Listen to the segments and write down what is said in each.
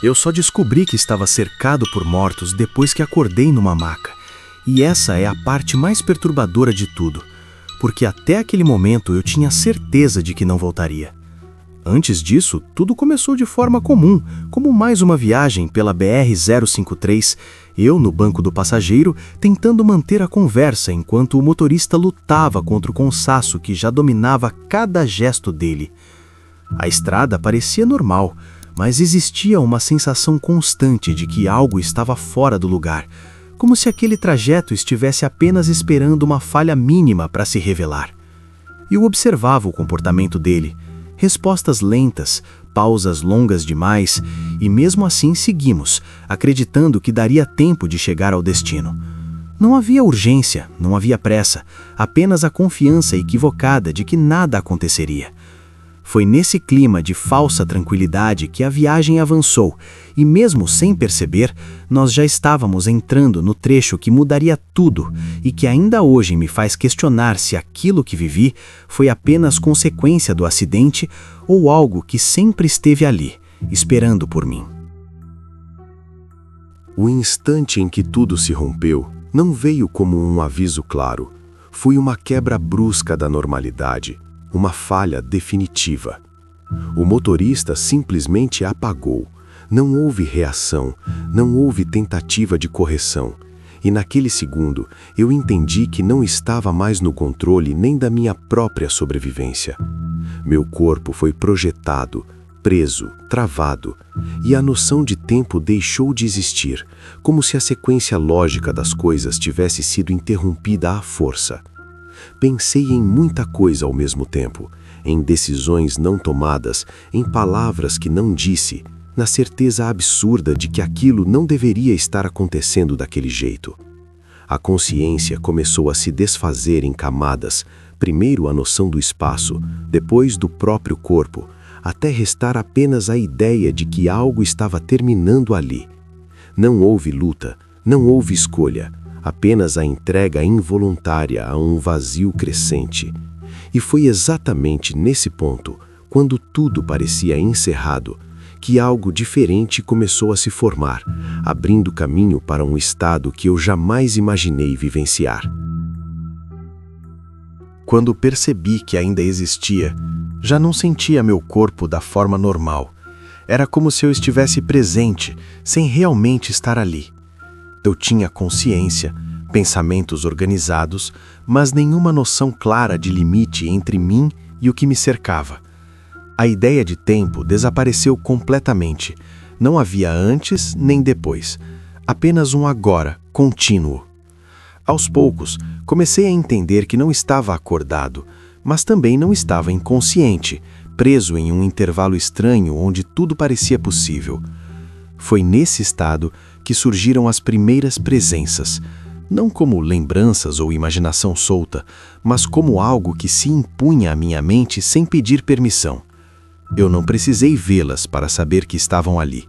Eu só descobri que estava cercado por mortos depois que acordei numa maca. E essa é a parte mais perturbadora de tudo, porque até aquele momento eu tinha certeza de que não voltaria. Antes disso, tudo começou de forma comum, como mais uma viagem pela BR-053, eu no banco do passageiro tentando manter a conversa enquanto o motorista lutava contra o cansaço que já dominava cada gesto dele. A estrada parecia normal, mas existia uma sensação constante de que algo estava fora do lugar, como se aquele trajeto estivesse apenas esperando uma falha mínima para se revelar. Eu observava o comportamento dele, respostas lentas, pausas longas demais, e mesmo assim seguimos, acreditando que daria tempo de chegar ao destino. Não havia urgência, não havia pressa, apenas a confiança equivocada de que nada aconteceria. Foi nesse clima de falsa tranquilidade que a viagem avançou, e mesmo sem perceber, nós já estávamos entrando no trecho que mudaria tudo e que ainda hoje me faz questionar se aquilo que vivi foi apenas consequência do acidente ou algo que sempre esteve ali, esperando por mim. O instante em que tudo se rompeu não veio como um aviso claro. Foi uma quebra brusca da normalidade. Uma falha definitiva. O motorista simplesmente apagou. Não houve reação, não houve tentativa de correção. E naquele segundo, eu entendi que não estava mais no controle nem da minha própria sobrevivência. Meu corpo foi projetado, preso, travado, e a noção de tempo deixou de existir, como se a sequência lógica das coisas tivesse sido interrompida à força. Pensei em muita coisa ao mesmo tempo, em decisões não tomadas, em palavras que não disse, na certeza absurda de que aquilo não deveria estar acontecendo daquele jeito. A consciência começou a se desfazer em camadas, primeiro a noção do espaço, depois do próprio corpo, até restar apenas a ideia de que algo estava terminando ali. Não houve luta, não houve escolha, apenas a entrega involuntária a um vazio crescente. E foi exatamente nesse ponto, quando tudo parecia encerrado, que algo diferente começou a se formar, abrindo caminho para um estado que eu jamais imaginei vivenciar. Quando percebi que ainda existia, já não sentia meu corpo da forma normal. Era como se eu estivesse presente, sem realmente estar ali. Eu tinha consciência, pensamentos organizados, mas nenhuma noção clara de limite entre mim e o que me cercava. A ideia de tempo desapareceu completamente. Não havia antes nem depois. Apenas um agora, contínuo. Aos poucos, comecei a entender que não estava acordado, mas também não estava inconsciente, preso em um intervalo estranho onde tudo parecia possível. Foi nesse estado que surgiram as primeiras presenças, não como lembranças ou imaginação solta, mas como algo que se impunha à minha mente sem pedir permissão. Eu não precisei vê-las para saber que estavam ali.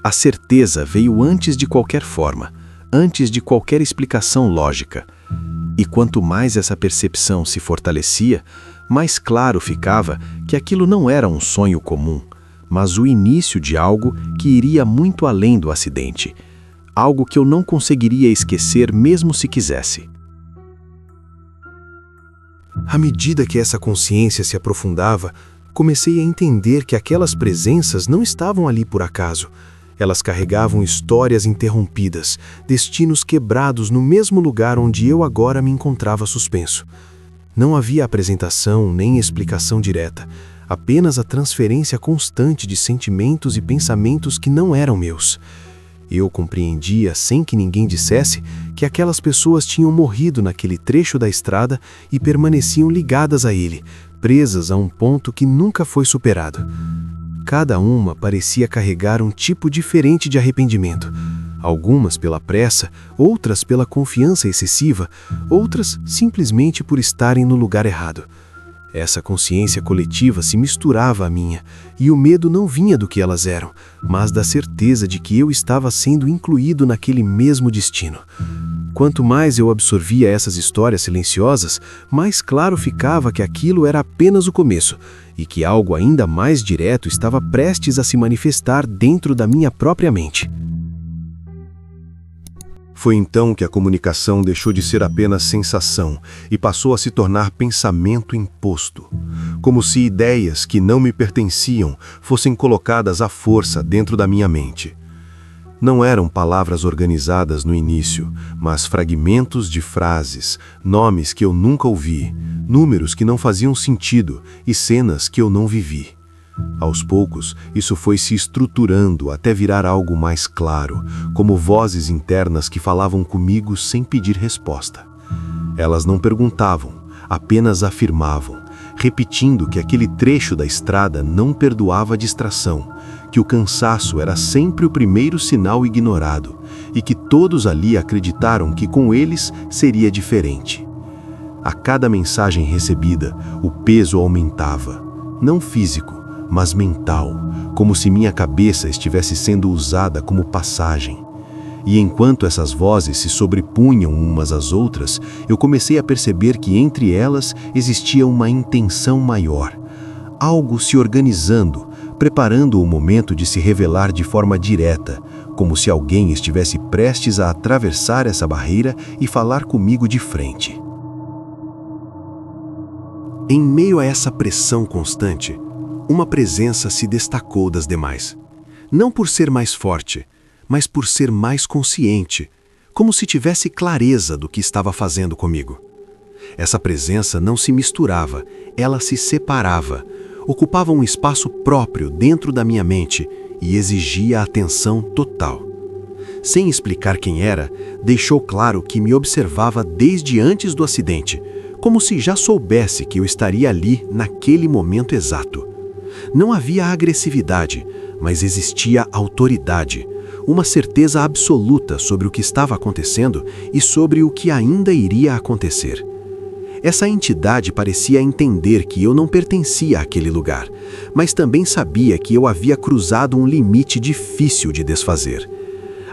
A certeza veio antes de qualquer forma, antes de qualquer explicação lógica. E quanto mais essa percepção se fortalecia, mais claro ficava que aquilo não era um sonho comum, mas o início de algo que iria muito além do acidente. Algo que eu não conseguiria esquecer mesmo se quisesse. À medida que essa consciência se aprofundava, comecei a entender que aquelas presenças não estavam ali por acaso. Elas carregavam histórias interrompidas, destinos quebrados no mesmo lugar onde eu agora me encontrava suspenso. Não havia apresentação nem explicação direta, apenas a transferência constante de sentimentos e pensamentos que não eram meus. Eu compreendia, sem que ninguém dissesse, que aquelas pessoas tinham morrido naquele trecho da estrada e permaneciam ligadas a ele, presas a um ponto que nunca foi superado. Cada uma parecia carregar um tipo diferente de arrependimento. Algumas pela pressa, outras pela confiança excessiva, outras simplesmente por estarem no lugar errado. Essa consciência coletiva se misturava à minha, e o medo não vinha do que elas eram, mas da certeza de que eu estava sendo incluído naquele mesmo destino. Quanto mais eu absorvia essas histórias silenciosas, mais claro ficava que aquilo era apenas o começo e que algo ainda mais direto estava prestes a se manifestar dentro da minha própria mente. Foi então que a comunicação deixou de ser apenas sensação e passou a se tornar pensamento imposto, como se ideias que não me pertenciam fossem colocadas à força dentro da minha mente. Não eram palavras organizadas no início, mas fragmentos de frases, nomes que eu nunca ouvi, números que não faziam sentido e cenas que eu não vivi. Aos poucos, isso foi se estruturando até virar algo mais claro, como vozes internas que falavam comigo sem pedir resposta. Elas não perguntavam, apenas afirmavam, repetindo que aquele trecho da estrada não perdoava distração, que o cansaço era sempre o primeiro sinal ignorado e que todos ali acreditaram que com eles seria diferente. A cada mensagem recebida, o peso aumentava, não físico, mas mental, como se minha cabeça estivesse sendo usada como passagem. E enquanto essas vozes se sobrepunham umas às outras, eu comecei a perceber que entre elas existia uma intenção maior, algo se organizando, preparando o momento de se revelar de forma direta, como se alguém estivesse prestes a atravessar essa barreira e falar comigo de frente. Em meio a essa pressão constante, uma presença se destacou das demais. Não por ser mais forte, mas por ser mais consciente, como se tivesse clareza do que estava fazendo comigo. Essa presença não se misturava, ela se separava, ocupava um espaço próprio dentro da minha mente e exigia atenção total. Sem explicar quem era, deixou claro que me observava desde antes do acidente, como se já soubesse que eu estaria ali naquele momento exato. Não havia agressividade, mas existia autoridade, uma certeza absoluta sobre o que estava acontecendo e sobre o que ainda iria acontecer. Essa entidade parecia entender que eu não pertencia àquele lugar, mas também sabia que eu havia cruzado um limite difícil de desfazer.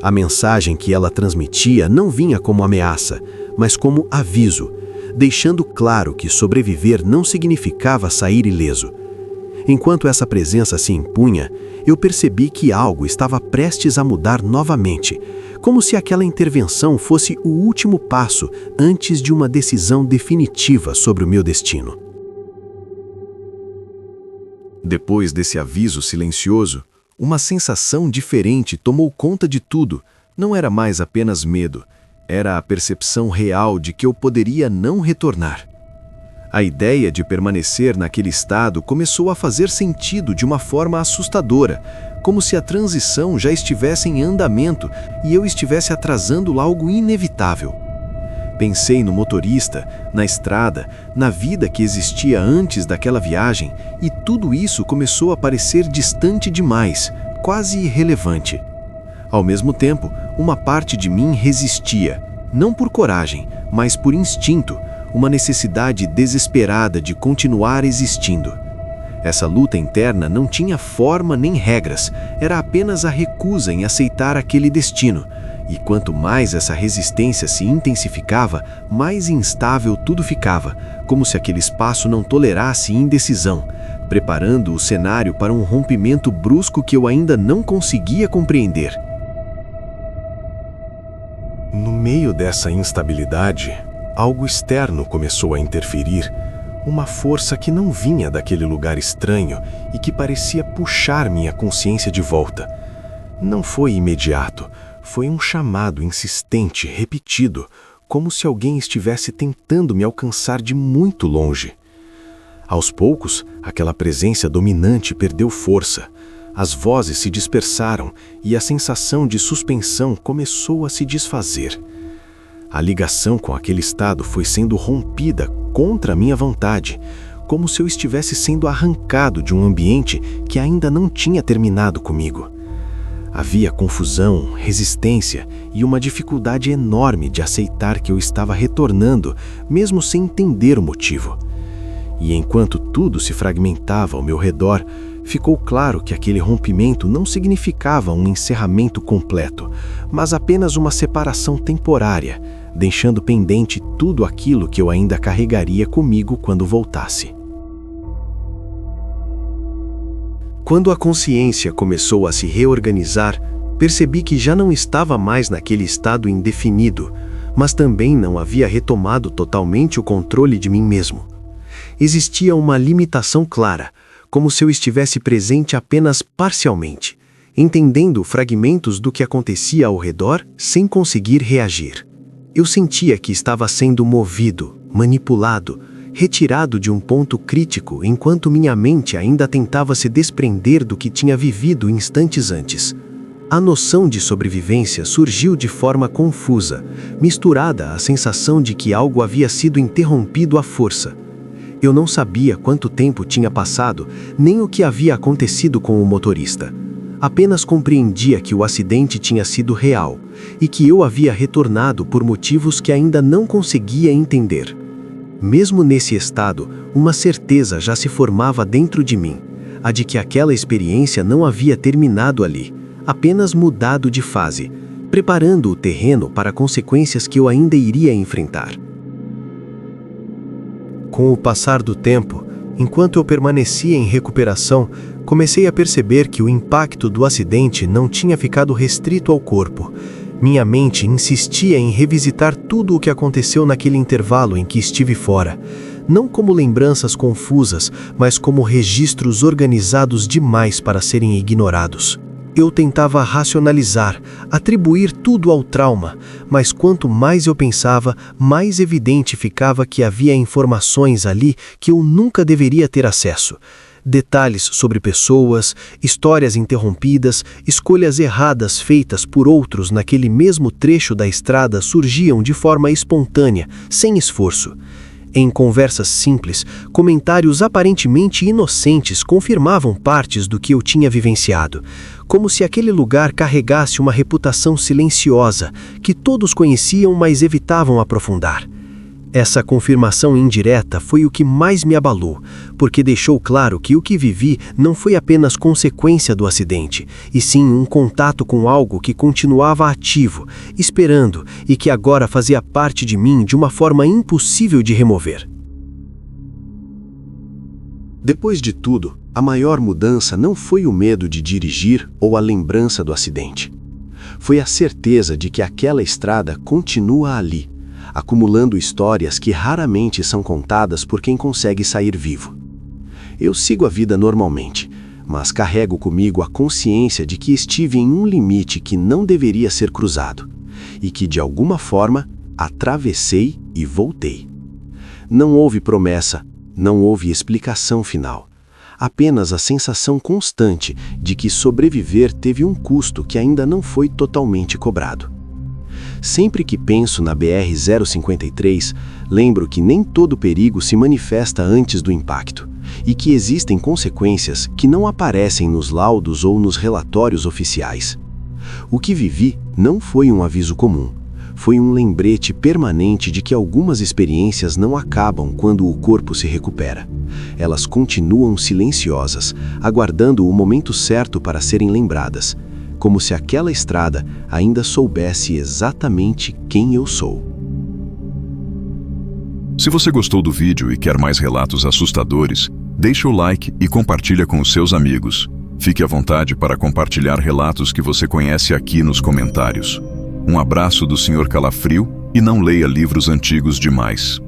A mensagem que ela transmitia não vinha como ameaça, mas como aviso, deixando claro que sobreviver não significava sair ileso. Enquanto essa presença se impunha, eu percebi que algo estava prestes a mudar novamente, como se aquela intervenção fosse o último passo antes de uma decisão definitiva sobre o meu destino. Depois desse aviso silencioso, uma sensação diferente tomou conta de tudo. Não era mais apenas medo, era a percepção real de que eu poderia não retornar. A ideia de permanecer naquele estado começou a fazer sentido de uma forma assustadora, como se a transição já estivesse em andamento e eu estivesse atrasando algo inevitável. Pensei no motorista, na estrada, na vida que existia antes daquela viagem, e tudo isso começou a parecer distante demais, quase irrelevante. Ao mesmo tempo, uma parte de mim resistia, não por coragem, mas por instinto, uma necessidade desesperada de continuar existindo. Essa luta interna não tinha forma nem regras, era apenas a recusa em aceitar aquele destino. E quanto mais essa resistência se intensificava, mais instável tudo ficava, como se aquele espaço não tolerasse indecisão, preparando o cenário para um rompimento brusco que eu ainda não conseguia compreender. No meio dessa instabilidade, algo externo começou a interferir, uma força que não vinha daquele lugar estranho e que parecia puxar minha consciência de volta. Não foi imediato, foi um chamado insistente, repetido, como se alguém estivesse tentando me alcançar de muito longe. Aos poucos, aquela presença dominante perdeu força. As vozes se dispersaram e a sensação de suspensão começou a se desfazer. A ligação com aquele estado foi sendo rompida contra a minha vontade, como se eu estivesse sendo arrancado de um ambiente que ainda não tinha terminado comigo. Havia confusão, resistência e uma dificuldade enorme de aceitar que eu estava retornando, mesmo sem entender o motivo. E enquanto tudo se fragmentava ao meu redor, ficou claro que aquele rompimento não significava um encerramento completo, mas apenas uma separação temporária, deixando pendente tudo aquilo que eu ainda carregaria comigo quando voltasse. Quando a consciência começou a se reorganizar, percebi que já não estava mais naquele estado indefinido, mas também não havia retomado totalmente o controle de mim mesmo. Existia uma limitação clara, como se eu estivesse presente apenas parcialmente, entendendo fragmentos do que acontecia ao redor sem conseguir reagir. Eu sentia que estava sendo movido, manipulado, retirado de um ponto crítico enquanto minha mente ainda tentava se desprender do que tinha vivido instantes antes. A noção de sobrevivência surgiu de forma confusa, misturada à sensação de que algo havia sido interrompido à força. Eu não sabia quanto tempo tinha passado, nem o que havia acontecido com o motorista. Apenas compreendia que o acidente tinha sido real e que eu havia retornado por motivos que ainda não conseguia entender. Mesmo nesse estado, uma certeza já se formava dentro de mim, a de que aquela experiência não havia terminado ali, apenas mudado de fase, preparando o terreno para consequências que eu ainda iria enfrentar. Com o passar do tempo, enquanto eu permanecia em recuperação, comecei a perceber que o impacto do acidente não tinha ficado restrito ao corpo. Minha mente insistia em revisitar tudo o que aconteceu naquele intervalo em que estive fora, não como lembranças confusas, mas como registros organizados demais para serem ignorados. Eu tentava racionalizar, atribuir tudo ao trauma, mas quanto mais eu pensava, mais evidente ficava que havia informações ali que eu nunca deveria ter acesso. Detalhes sobre pessoas, histórias interrompidas, escolhas erradas feitas por outros naquele mesmo trecho da estrada surgiam de forma espontânea, sem esforço. Em conversas simples, comentários aparentemente inocentes confirmavam partes do que eu tinha vivenciado, como se aquele lugar carregasse uma reputação silenciosa que todos conheciam, mas evitavam aprofundar. Essa confirmação indireta foi o que mais me abalou, porque deixou claro que o que vivi não foi apenas consequência do acidente, e sim um contato com algo que continuava ativo, esperando e que agora fazia parte de mim de uma forma impossível de remover. Depois de tudo, a maior mudança não foi o medo de dirigir ou a lembrança do acidente. Foi a certeza de que aquela estrada continua ali, acumulando histórias que raramente são contadas por quem consegue sair vivo. Eu sigo a vida normalmente, mas carrego comigo a consciência de que estive em um limite que não deveria ser cruzado, e que de alguma forma atravessei e voltei. Não houve promessa, não houve explicação final. Apenas a sensação constante de que sobreviver teve um custo que ainda não foi totalmente cobrado. Sempre que penso na BR-053, lembro que nem todo perigo se manifesta antes do impacto, e que existem consequências que não aparecem nos laudos ou nos relatórios oficiais. O que vivi não foi um aviso comum, foi um lembrete permanente de que algumas experiências não acabam quando o corpo se recupera. Elas continuam silenciosas, aguardando o momento certo para serem lembradas, como se aquela estrada ainda soubesse exatamente quem eu sou. Se você gostou do vídeo e quer mais relatos assustadores, deixe o like e compartilha com os seus amigos. Fique à vontade para compartilhar relatos que você conhece aqui nos comentários. Um abraço do Sr. Calafrio e não leia livros antigos demais.